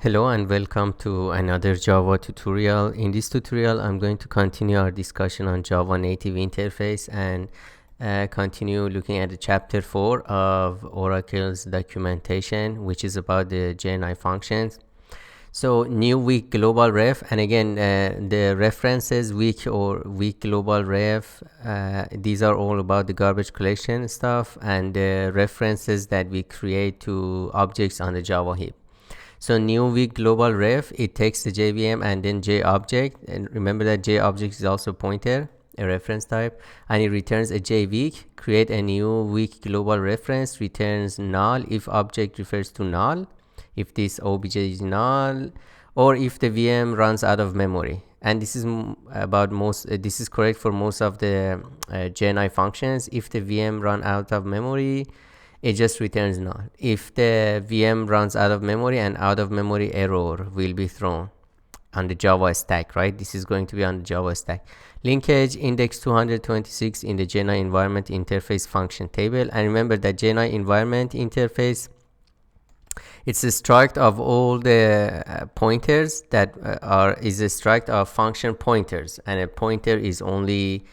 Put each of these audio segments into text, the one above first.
Hello and welcome to another Java tutorial. In this tutorial, I'm going to continue our discussion on Java native interface and continue looking at the chapter 4 of Oracle's documentation, which is about the JNI functions. So new weak global ref, and again the references weak or weak global ref, these are all about the garbage collection stuff and the references that we create to objects on the Java heap. So new weak global ref, it takes the JVM and then JObject, and remember that JObject is also pointer, a reference type, and it returns a JWeak. Create a new weak global reference, returns null if object refers to null, if this obj is null, or if the VM runs out of memory. And this is about this is correct for most of the JNI functions. If the VM run out of memory, it just returns null. If the VM runs out of memory, and out of memory error will be thrown on the Java stack, right? This is going to be on the Java stack. Linkage index 226 in the JNI environment interface function table. And remember that JNI environment interface, it's a struct of all the pointers that is a struct of function pointers, and a pointer is only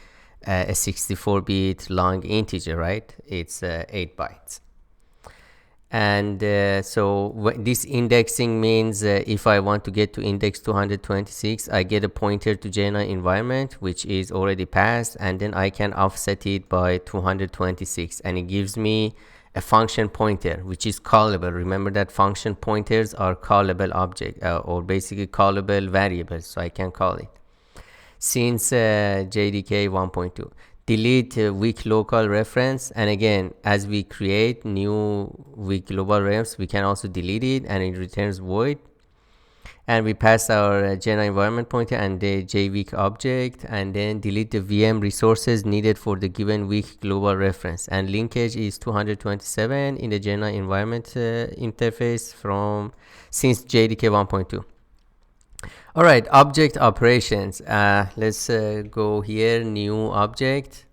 a 64-bit long integer, right? It's 8 bytes. And so this indexing means if I want to get to index 226, I get a pointer to JNI environment, which is already passed, and then I can offset it by 226, and it gives me a function pointer, which is callable. Remember that function pointers are callable object or basically callable variables, so I can call it. Since JDK 1.2, delete weak local reference, and again, as we create new weak global refs, we can also delete it, and it returns void. And we pass our JNI environment pointer and the JWeak object, and then delete the VM resources needed for the given weak global reference. And linkage is 227 in the JNI environment interface since JDK 1.2. All right, object operations. Let's go here, new object.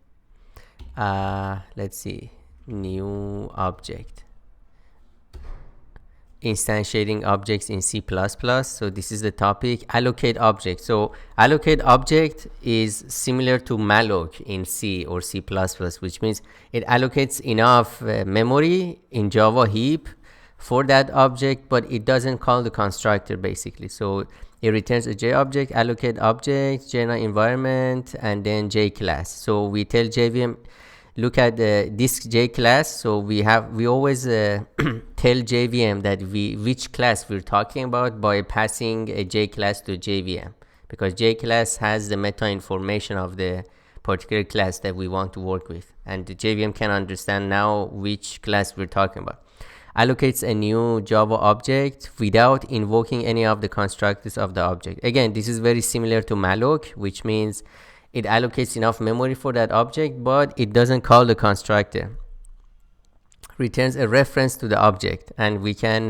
Let's see, new object. Instantiating objects in C++. So this is the topic, allocate object. So allocate object is similar to malloc in C or C++, which means it allocates enough memory in Java heap for that object, but it doesn't call the constructor basically. So it returns a JObject, allocate object, JNI environment, and then JClass. So we tell JVM, look at this JClass. So we always tell JVM that which class we're talking about by passing a JClass to JVM, because JClass has the meta information of the particular class that we want to work with, and the JVM can understand now which class we're talking about. Allocates a new Java object without invoking any of the constructors of the object. Again, this is very similar to malloc, which means it allocates enough memory for that object, but it doesn't call the constructor. Returns a reference to the object, and we can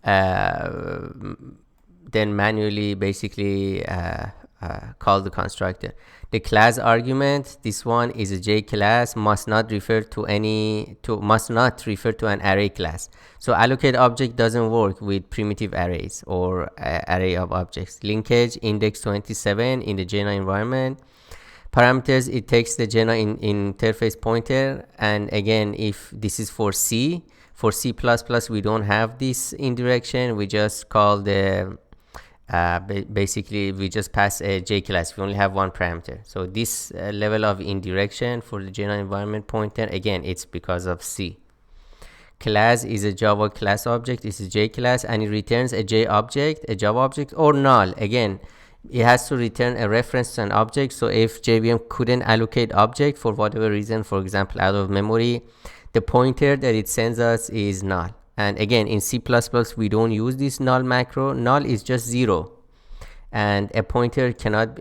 then manually basically call the constructor. The class argument, this one is a JClass, must not refer to an array class. So allocate object doesn't work with primitive arrays or array of objects. Linkage index 27 in the JNI environment. Parameters, it takes the JNI interface pointer, and again, if this is for C, we don't have this indirection. We just call the basically we just pass a JClass. We only have one parameter. So this level of indirection for the JNI environment pointer, again, it's because of C. Class is a Java class object. It's a JClass, and it returns a JObject, a Java object, or null. Again, it has to return a reference to an object. So if JVM couldn't allocate object for whatever reason, for example out of memory, the pointer that it sends us is null. And again, in C++, we don't use this null macro. Null is just 0, and a pointer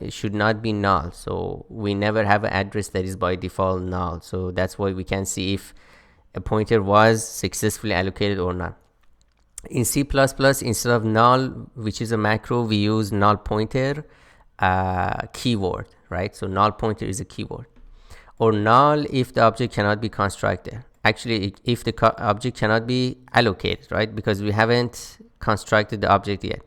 should not be null. So we never have an address that is by default null. So that's why we can see if a pointer was successfully allocated or not. In C++, instead of null, which is a macro, we use null pointer keyword, right? So null pointer is a keyword. Or null if the object cannot be constructed. Actually, if the object cannot be allocated, right? Because we haven't constructed the object yet.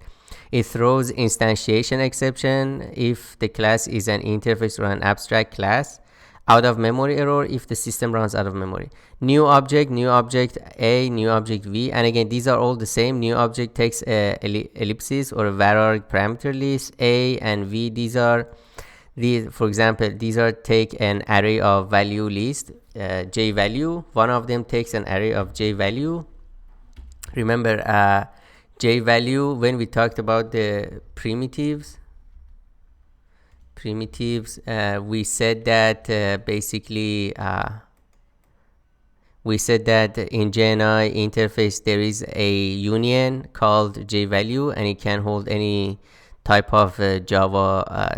It throws instantiation exception if the class is an interface or an abstract class. Out of memory error if the system runs out of memory. New object A, new object V, and again these are all the same. New object takes a ellipsis or a varchar parameter list. A and V, these are for example, these are take an array of value list, J value. One of them takes an array of J value. Remember J value, when we talked about the primitives, we said that basically we said that in JNI interface there is a union called J value, and it can hold any type of Java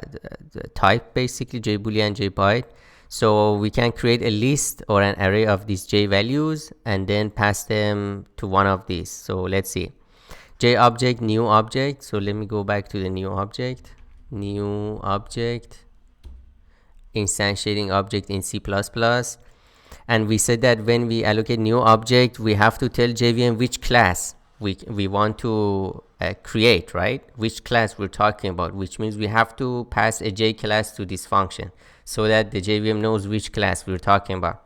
type, basically J boolean, J byte. So we can create a list or an array of these J values and then pass them to one of these. So let's see, J object, new object. So let me go back to the new object, instantiating object in C++. And we said that when we allocate new object, we have to tell JVM which class we want to create, right? Which class we're talking about, which means we have to pass a J class to this function so that the JVM knows which class we're talking about.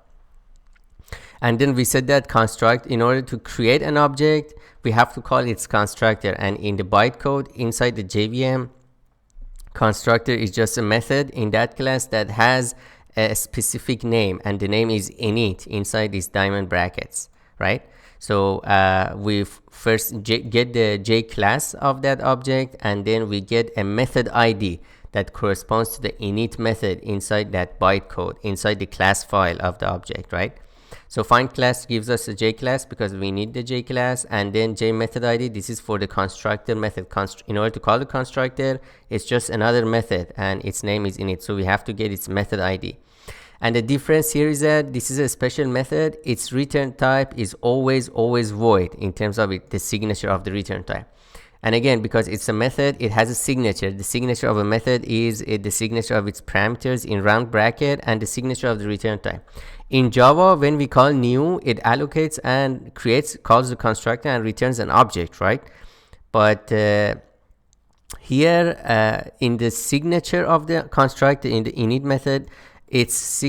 And then we said that in order to create an object, we have to call its constructor. And in the bytecode inside the JVM, constructor is just a method in that class that has a specific name, and the name is init inside these diamond brackets, right? So we first get the J class of that object, and then we get a method ID that corresponds to the init method inside that bytecode, inside the class file of the object, right? So find class gives us a J class because we need the J class, and then J method ID, this is for the constructor method. In order to call the constructor, it's just another method and its name is init, so we have to get its method ID. And the difference here is that this is a special method. Its return type is always void in terms of the signature of the return type. And again, because it's a method, it has a signature. The signature of a method is the signature of its parameters in round bracket and the signature of the return type. In Java, when we call new, it allocates and calls the constructor and returns an object, right? But here in the signature of the constructor in the init method, its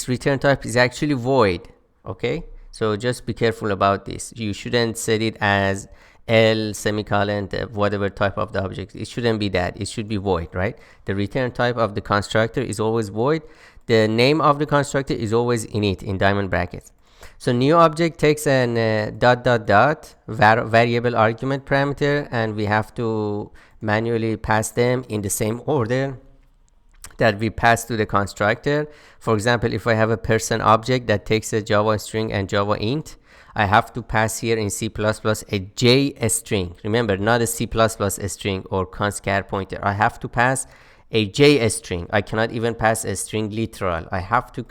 return type is actually void. Okay, so just be careful about this. You shouldn't set it as L semicolon whatever type of the object. It shouldn't be that. It should be void, right? The return type of the constructor is always void. The name of the constructor is always init in diamond brackets. So new object takes an variable argument parameter, and we have to manually pass them in the same order that we pass to the constructor. For example, if I have a person object that takes a Java string and Java int, I have to pass here in C++ a J string. Remember, not a C++ string or const pointer. I have to pass a J string. I cannot even pass a string literal. I have to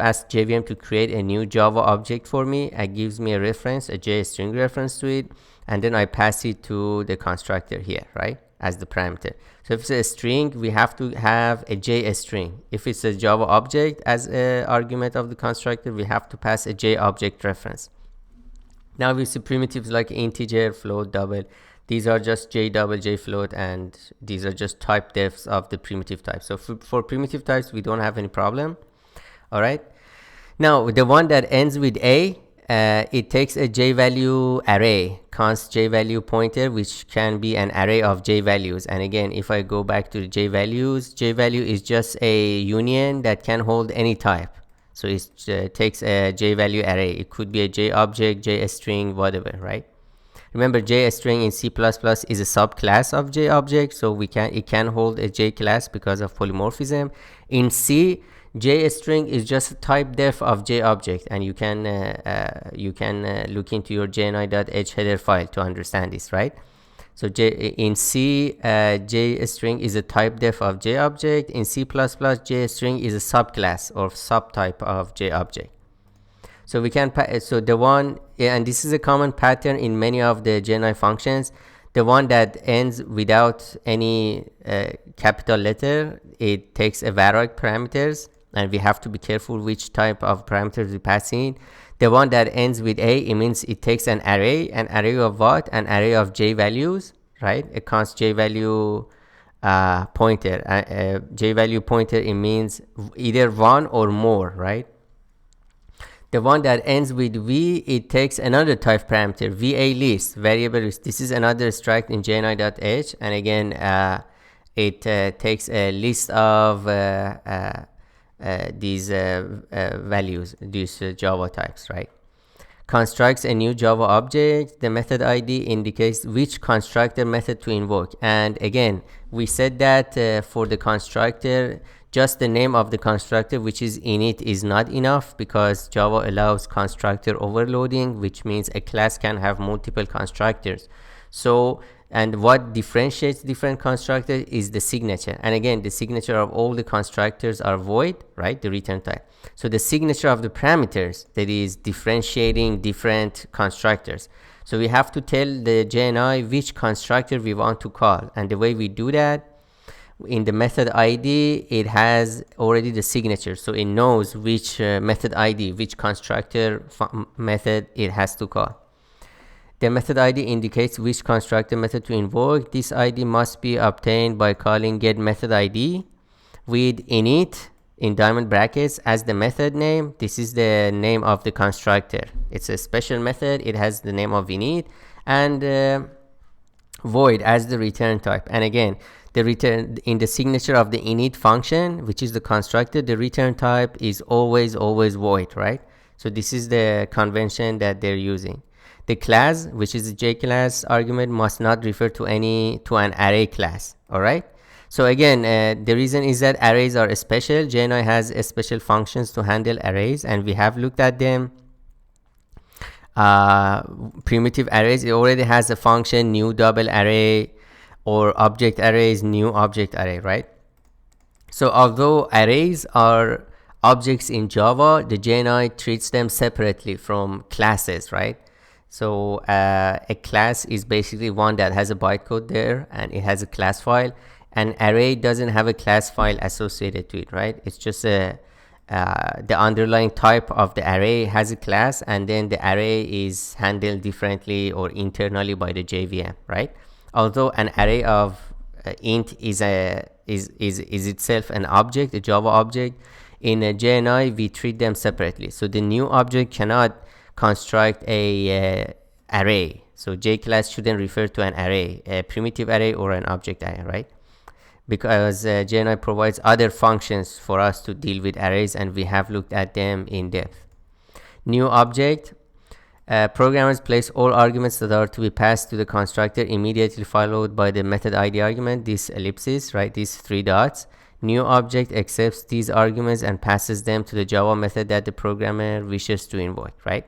ask JVM to create a new Java object for me. It gives me a reference, a J string reference to it, and then I pass it to the constructor here, right, as the parameter. So if it's a string, we have to have a J string. If it's a Java object as an argument of the constructor, we have to pass a J object reference. Now we see primitives like integer, float, double. These are just J double, J float, and these are just type defs of the primitive type. So for primitive types, we don't have any problem. All right. Now the one that ends with A, it takes a J value array, const J value pointer, which can be an array of J values. And again, if I go back to the J values, J value is just a union that can hold any type. So it takes a J value array. It could be a J object, J string, whatever, right? Remember, J string in C++ is a subclass of J object, so it can hold a J class because of polymorphism. In C, J string is just a type def of J object, and you can look into your JNI.h header file to understand this, right? So in C, J string is a type def of J object. In C++, J string is a subclass or subtype of J object. So we can and this is a common pattern in many of the JNI functions. The one that ends without any capital letter, it takes a varchar parameters, and we have to be careful which type of parameters we pass in. The one that ends with a, it means it takes an array of what? An array of j values, right? A const j value pointer. J value pointer, it means either one or more, right? The one that ends with v, it takes another type parameter, va list, variable list. This is another struct in JNI.h, and again it takes a list of these values, these Java types, right? Constructs a new Java object. The method ID indicates which constructor method to invoke. And again, we said that for the constructor, just the name of the constructor, which is init, is not enough, because Java allows constructor overloading, which means a class can have multiple constructors. So, and what differentiates different constructors is the signature. And again, the signature of all the constructors are void, right? The return type. So the signature of the parameters, that is differentiating different constructors. So we have to tell the JNI which constructor we want to call. And the way we do that, in the method ID, it has already the signature. So it knows which method ID, which constructor method it has to call. The method ID indicates which constructor method to invoke. This ID must be obtained by calling get method ID with init in diamond brackets as the method name. This is the name of the constructor. It's a special method. It has the name of init, and void as the return type. And again, the return in the signature of the init function, which is the constructor, the return type is always void, right? So this is the convention that they're using. The class, which is the J class argument, must not refer to an array class. All right. So again, the reason is that arrays are special. JNI has special functions to handle arrays, and we have looked at them. Primitive arrays, it already has a function new double array, or object arrays new object array, right? So although arrays are objects in Java, the JNI treats them separately from classes, right? So a class is basically one that has a bytecode there, and it has a class file. An array doesn't have a class file associated to it, right? It's just the underlying type of the array has a class, and then the array is handled differently or internally by the JVM, right? Although an array of int is itself an object, a Java object, in a JNI we treat them separately. So the new object cannot construct a array. So J class shouldn't refer to an array, a primitive array or an object array, right? Because JNI provides other functions for us to deal with arrays, and we have looked at them in depth. New object. Programmers place all arguments that are to be passed to the constructor immediately followed by the method ID argument, this ellipsis, right? These three dots. New object accepts these arguments and passes them to the Java method that the programmer wishes to invoke, right?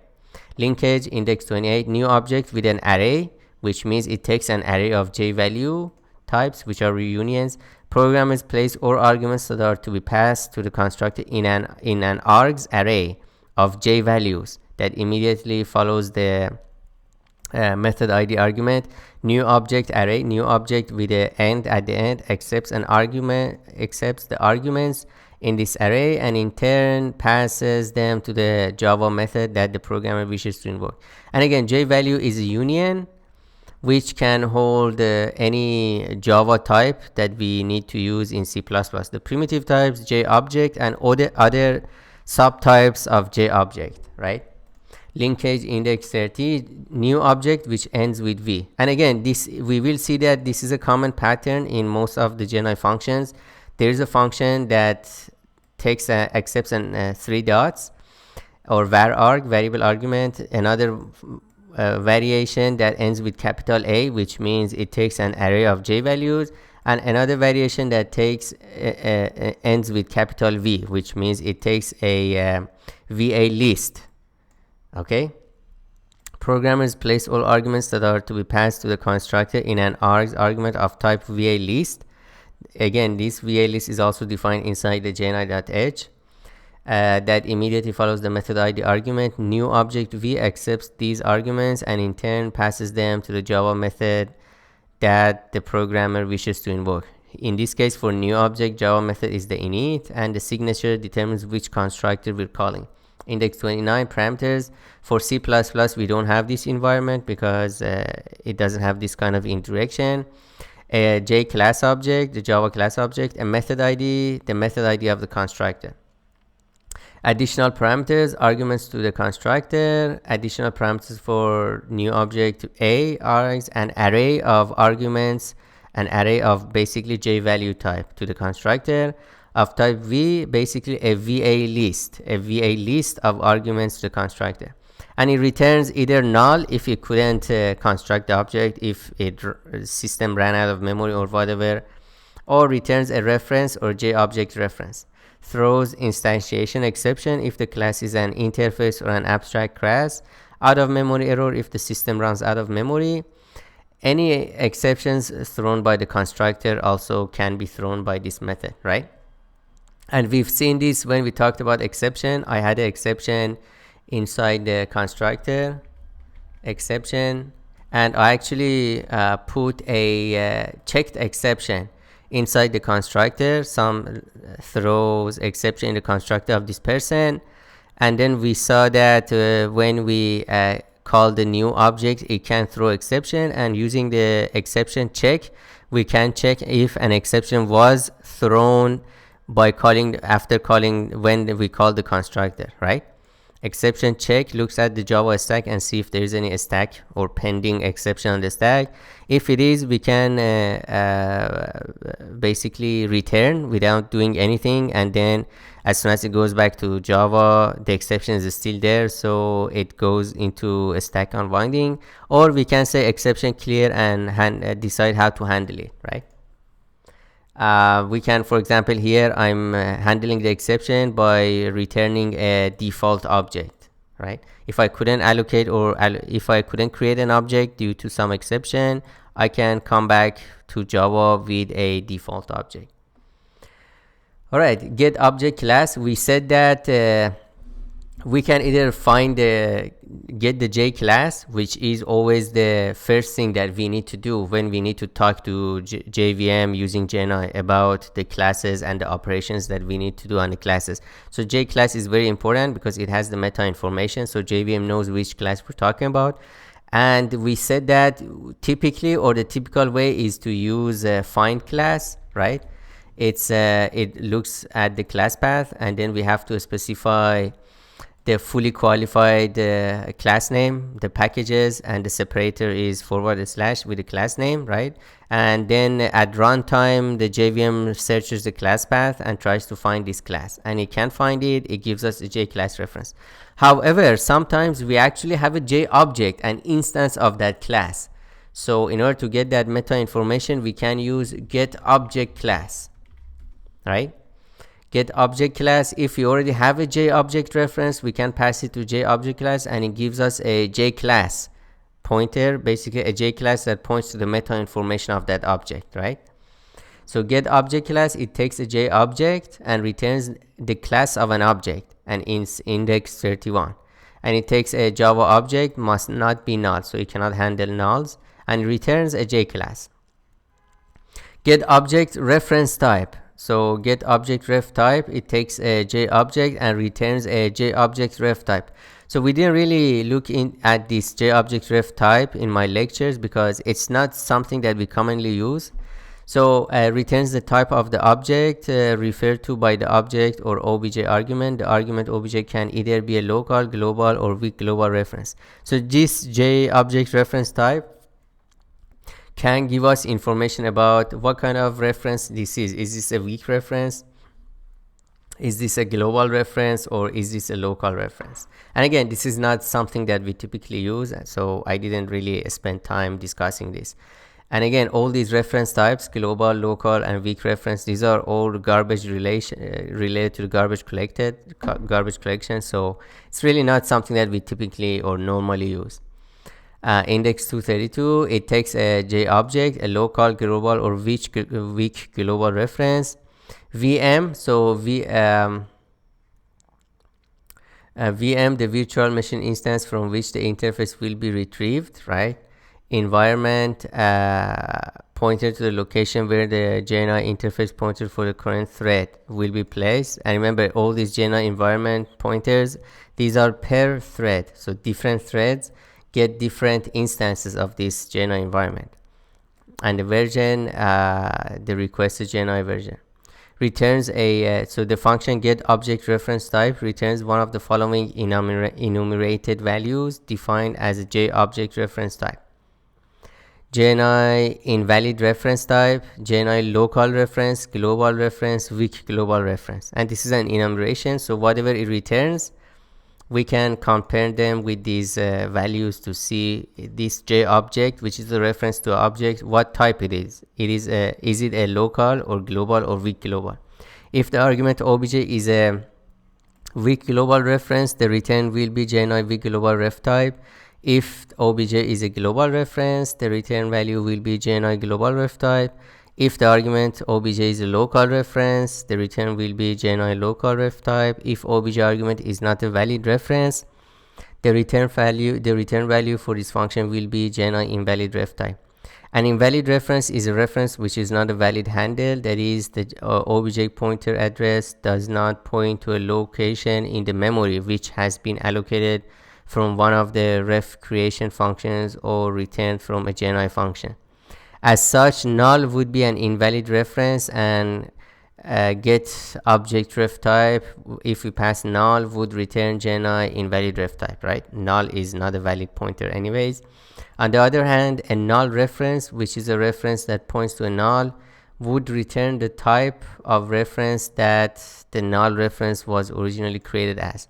Linkage, index 28, new object with an array, which means it takes an array of J value types, which are reunions. Programmers place all arguments that are to be passed to the constructor in an args array of J values that immediately follows the method ID argument. New object array, new object with an end at the end accepts the arguments in this array, and in turn passes them to the Java method that the programmer wishes to invoke. And again, J value is a union which can hold any Java type that we need to use in C++. The primitive types, J object, and other subtypes of J object, right? Linkage, index 30, new object which ends with V. And again, this we will see that this is a common pattern in most of the JNI functions. There is a function that accepts three dots, or var_arg, variable argument. Another variation that ends with capital A, which means it takes an array of J values, and another variation that ends with capital V, which means it takes a VA list. Okay. Programmers place all arguments that are to be passed to the constructor in an args argument of type VA list. Again, this VA list is also defined inside the JNI.h. That immediately follows the method ID argument. New object V accepts these arguments and in turn passes them to the Java method that the programmer wishes to invoke. In this case, for new object, Java method is the init, and the signature determines which constructor we're calling. Index 29 parameters. For C++, we don't have this environment because it doesn't have this kind of indirection. A J class object, the Java class object, a method ID, the method ID of the constructor. Additional parameters, arguments to the constructor, additional parameters for new object A are an array of arguments, an array of basically J value type to the constructor. Of type V, basically a VA list of arguments to the constructor. And it returns either null if it couldn't construct the object, if system ran out of memory or whatever, or returns a reference or JObject reference. Throws instantiation exception if the class is an interface or an abstract class. Out of memory error if the system runs out of memory. Any exceptions thrown by the constructor also can be thrown by this method, right? And we've seen this when we talked about exception. I had an exception inside the constructor exception, and I actually put a checked exception inside the constructor. Some throws exception in the constructor of this person, and then we saw that when we call the new object, it can throw exception, and using the exception check, we can check if an exception was thrown by calling after calling when we call the constructor, right? Exception check looks at the Java stack and see if there is any stack or pending exception on the stack. If it is, we can basically return without doing anything, and then as soon as it goes back to Java, the exception is still there, so it goes into a stack unwinding. Or we can say exception clear and decide how to handle it, right? We can, for example, here I'm handling the exception by returning a default object, right? If I couldn't allocate or if I couldn't create an object due to some exception, I can come back to Java with a default object. All right, get object class. We said that we can either find get the J class, which is always the first thing that we need to do when we need to talk to JVM using JNI about the classes and the operations that we need to do on the classes. So J class is very important because it has the meta information, so JVM knows which class we're talking about. And we said that typically, or the typical way, is to use find class, right? It looks at the class path, and then we have to specify the fully qualified class name, the packages, and the separator is / with the class name, right? And then at runtime, the JVM searches the class path and tries to find this class, and it can't find it. It gives us a J class reference. However, sometimes we actually have a J object, an instance of that class. So in order to get that meta information, we can use get object class, right? Get object class. If we already have a J object reference, we can pass it to J object class, and it gives us a J class pointer, basically a J class that points to the meta information of that object, right? So get object class, it takes a J object and returns the class of an object, and index 31. And it takes a Java object, must not be null, so it cannot handle nulls, and returns a J class. Get object reference type. So get object ref type, it takes a J object and returns a J object ref type. So we didn't really look at this J object ref type in my lectures because it's not something that we commonly use. So returns the type of the object referred to by the object or obj argument. The argument obj can either be a local, global, or weak global reference. So this J object reference type can give us information about what kind of reference this is. Is this a weak reference? Is this a global reference, or is this a local reference? And again, this is not something that we typically use, so I didn't really spend time discussing this. And again, all these reference types, global, local, and weak reference, these are all garbage related to the garbage collection, so it's really not something that we typically or normally use. Index 232, it takes a J object, a local, global, or weak global reference. VM, so VM, the virtual machine instance from which the interface will be retrieved, right? environment pointer to the location where the JNI interface pointer for the current thread will be placed. And remember, all these JNI environment pointers, these are per thread, so different threads get different instances of this JNI environment. And the version, the requested JNI version returns a so the function get object reference type returns one of the following enumerated values defined as a J object reference type: JNI invalid reference type, JNI local reference, global reference, weak global reference. And this is an enumeration, so whatever it returns, we can compare them with these values to see this J object, which is the reference to object, what type it is. Is it a local or global or weak global? If the argument obj is a weak global reference, the return will be JNI weak global ref type. If obj is a global reference, the return value will be JNI global ref type. If the argument obj is a local reference, the return will be JNI local ref type. If obj argument is not a valid reference, the return value for this function will be JNI invalid ref type. An invalid reference is a reference which is not a valid handle, that is, the object pointer address does not point to a location in the memory which has been allocated from one of the ref creation functions or returned from a JNI function. As such, null would be an invalid reference, and get object ref type, if we pass null, would return JNI invalid ref type, right? Null is not a valid pointer anyways. On the other hand, a null reference, which is a reference that points to a null, would return the type of reference that the null reference was originally created as.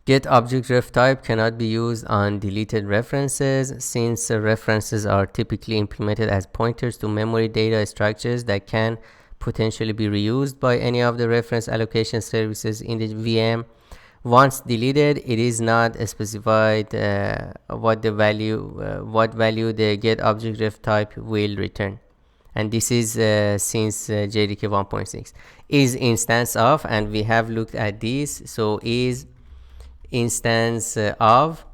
Get object ref type cannot be used on deleted references, since references are typically implemented as pointers to memory data structures that can potentially be reused by any of the reference allocation services in the VM. Once deleted, it is not specified what value the get object ref type will return. And this is since JDK 1.6 is instance of, and we have looked at this. So is instance of,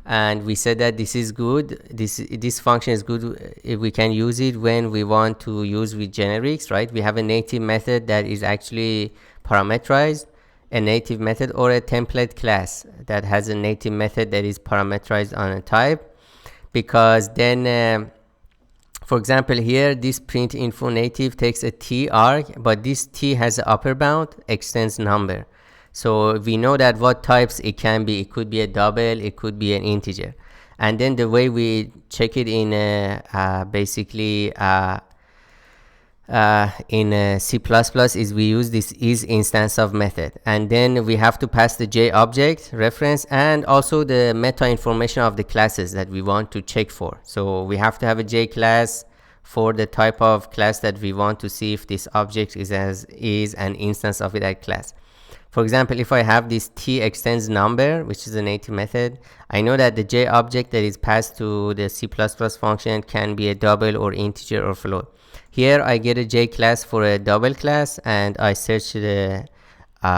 and we said that this is good. This function is good if we can use it when we want to use with generics, right? We have a native method that is actually parameterized, a native method, or a template class that has a native method that is parameterized on a type, because then for example, here this print info native takes a t arg, but this t has an upper bound, extends number. So we know that what types it can be. It could be a double, it could be an integer. And then the way we check it in basically in C++ is we use this is instance of method, and then we have to pass the J object reference and also the meta information of the classes that we want to check for. So we have to have a J class for the type of class that we want to see if this object is an instance of that class. For example, if I have this t extends number, which is a native method, I know that the J object that is passed to the C++ function can be a double or integer or float. Here I get a J class for a double class, and I search the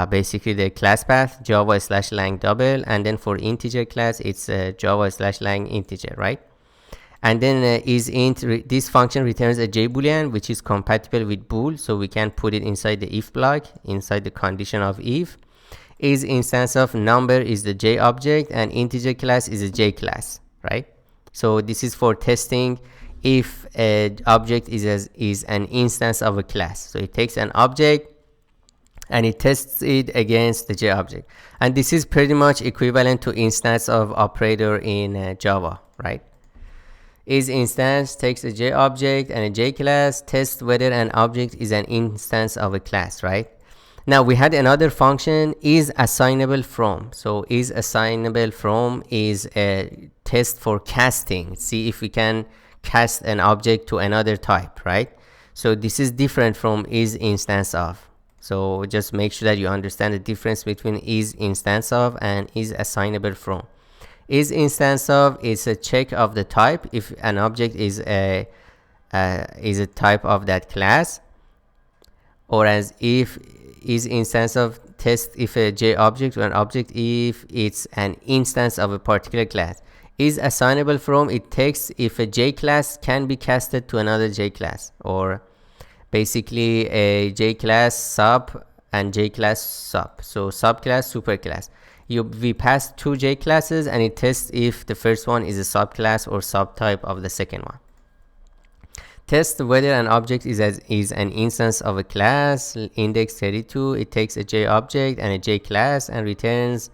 basically the class path java/lang double, and then for integer class it's java/lang integer, right? And then this function returns a J boolean which is compatible with bool, so we can put it inside the if block, inside the condition of if. Is instance of number is the J object, and integer class is a J class, right? So this is for testing if an object is an instance of a class. So it takes an object and it tests it against the J object, and this is pretty much equivalent to instance of operator in Java, right? Is instance takes a J object and a J class, tests whether an object is an instance of a class, right? Now we had another function, is assignable from. So is assignable from is a test for casting, see if we can cast an object to another type, right? So this is different from is instance of. So just make sure that you understand the difference between is instance of and is assignable from. Is instance of is a check of the type if an object is a type of that class, or as if is instance of test if a J object or an object if it's an instance of a particular class. is assignable from, it takes if a J class can be casted to another J class, or basically a J class sub and J class sub. So subclass, superclass. We pass two J classes and it tests if the first one is a subclass or subtype of the second one. Test whether an object is an instance of a class. Index 32, it takes a J object and a J class and returns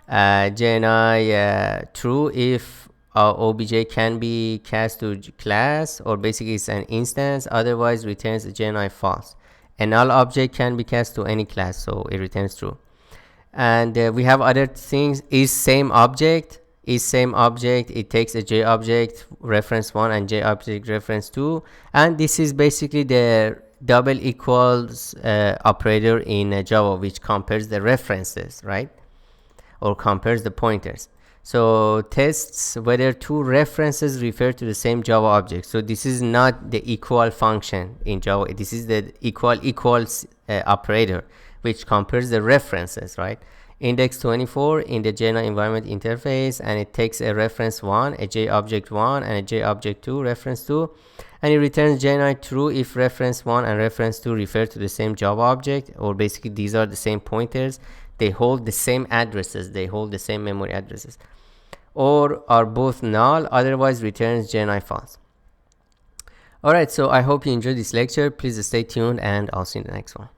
JNI true if obj can be cast to class, or basically it's an instance, otherwise returns a JNI false. A null object can be cast to any class, so it returns true. And we have other things. Is same object, it takes a J object reference 1 and J object reference 2, and this is basically the double equals operator in Java, which compares the references, right, or compares the pointers. So tests whether two references refer to the same Java object. So this is not the equal function in Java, this is the equals operator, which compares the references, right? Index 24 in the JNI environment interface, and it takes a reference 1, a J object 1 and a J object 2 reference 2, and it returns JNI true if reference 1 and reference 2 refer to the same Java object, or basically these are the same pointers, they hold the same addresses, they hold the same memory addresses, or are both null, otherwise returns JNI false. Alright, so I hope you enjoyed this lecture. Please stay tuned and I'll see you in the next one.